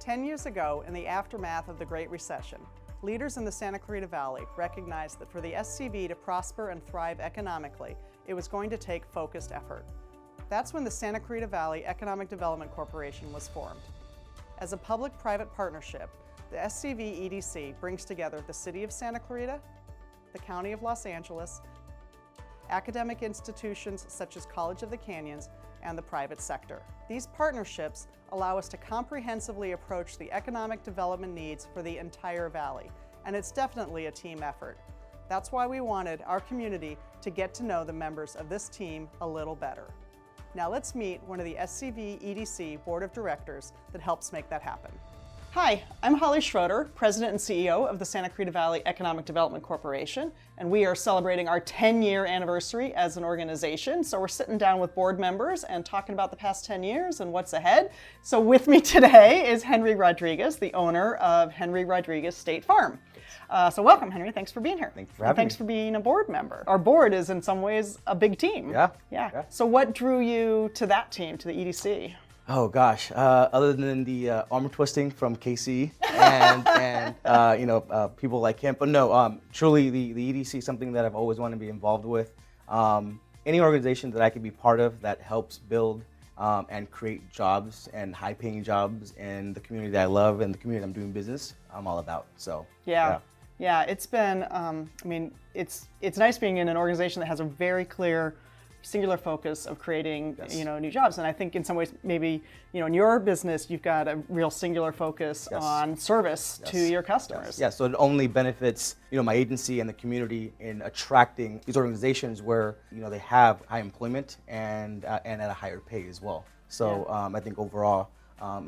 10 years ago, in the aftermath of the Great Recession, leaders in the Santa Clarita Valley recognized that for the SCV to prosper and thrive economically, it was going to take focused effort. That's when the Santa Clarita Valley Economic Development Corporation was formed. As a public-private partnership, the SCVEDC brings together the City of Santa Clarita, the County of Los Angeles, academic institutions such as College of the Canyons, and the private sector. These partnerships allow us to comprehensively approach the economic development needs for the entire valley, and it's definitely a team effort. That's why we wanted our community to get to know the members of this team a little better. Now let's meet one of the SCVEDC Board of Directors that helps make that happen. Hi, I'm Holly Schroeder, President and CEO of the Santa Clarita Valley Economic Development Corporation, and we are celebrating our 10-year anniversary as an organization. So we're sitting down with board members and talking about the past 10 years and what's ahead. So with me today is Henry Rodriguez, the owner of Henry Rodriguez State Farm. So welcome, Henry. Thanks for being here. Thanks for having me. Thanks for being a board member. Our board is in some ways a big team. Yeah. So what drew you to that team, to the EDC? Oh gosh, other than the arm twisting from KC and people like him, but no, truly the EDC is something that I've always wanted to be involved with. Any organization that I could be part of that helps build and create jobs and high-paying jobs in the community that I love and the community I'm doing business, I'm all about. So yeah, it's been. It's nice being in an organization that has a very clear, singular focus of creating new jobs. And I think in some ways, maybe in your business, you've got a real singular focus on service to your customers. Yeah, so it only benefits my agency and the community in attracting these organizations where they have high employment and at a higher pay as well. So I think overall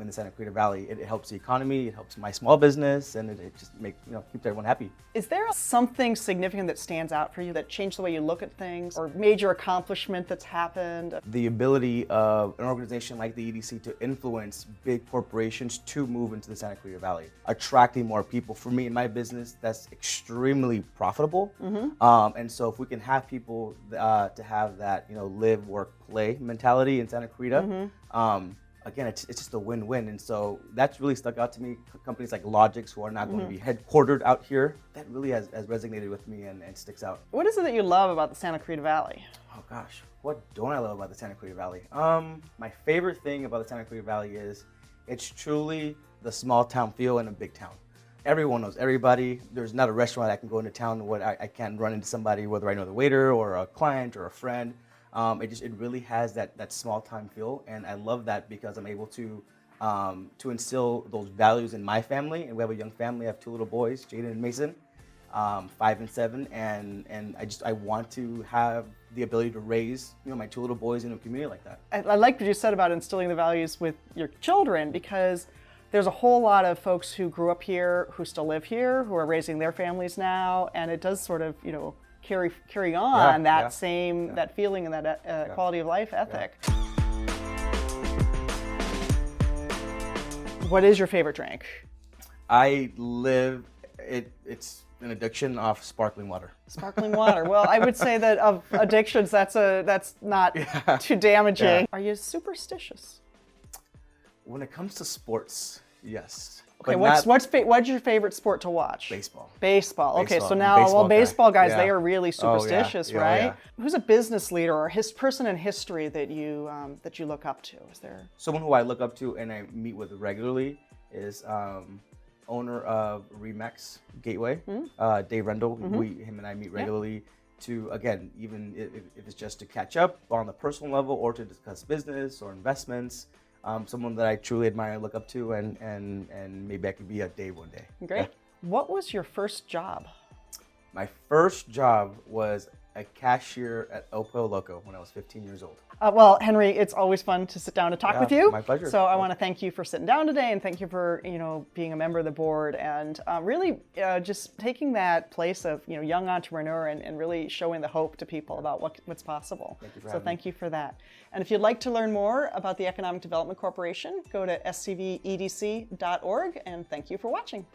in the Santa Clarita Valley, it helps the economy, it helps my small business, and it just keeps everyone happy. Is there something significant that stands out for you that changed the way you look at things, or major accomplishment that's happened? The ability of an organization like the EDC to influence big corporations to move into the Santa Clarita Valley, attracting more people. For me in my business, that's extremely profitable. And so if we can have people to have that live, work, play mentality in Santa Clarita, again, it's just a win-win, and so that's really stuck out to me. Companies like Logix, who are not going to be headquartered out here, that really has resonated with me and sticks out. What is it that you love about the Santa Clarita Valley? Oh gosh, what don't I love about the Santa Clarita Valley? My favorite thing about the Santa Clarita Valley is it's truly the small town feel in a big town. Everyone knows everybody. There's not a restaurant I can go into town where I can't run into somebody, whether I know the waiter or a client or a friend. It really has that small time feel, and I love that because I'm able to instill those values in my family. And we have a young family. I have two little boys, Jaden and Mason, 5 and 7, and I want to have the ability to raise my two little boys in a community like that. I like what you said about instilling the values with your children, because there's a whole lot of folks who grew up here, who still live here, who are raising their families now, and it does sort of carry on that feeling and that quality of life ethic. What is your favorite drink? It's an addiction off sparkling water. Sparkling water. Well, I would say that of addictions, that's not too damaging. Are you superstitious? When it comes to sports, yes. Okay, what's your favorite sport to watch? Baseball. Baseball. Okay, so now, baseball guys, they are really superstitious, right? Yeah. Who's a business leader or person in history that you look up to? Is there someone who I look up to and I meet with regularly is owner of Remax Gateway, Dave Rendell. Him and I meet regularly to, again, even if it's just to catch up on the personal level or to discuss business or investments. Someone that I truly admire and look up to, and maybe I could be a Dave one day. Great. Yeah. What was your first job? My first job was a cashier at El Pollo Loco when I was 15 years old. Well, Henry, it's always fun to sit down and talk with you. My pleasure. So I want to thank you for sitting down today, and thank you for being a member of the board, and really just taking that place of young entrepreneur and really showing the hope to people about what's possible. Thank you for having me. Thank you for that. And if you'd like to learn more about the Economic Development Corporation, go to scvedc.org, and thank you for watching.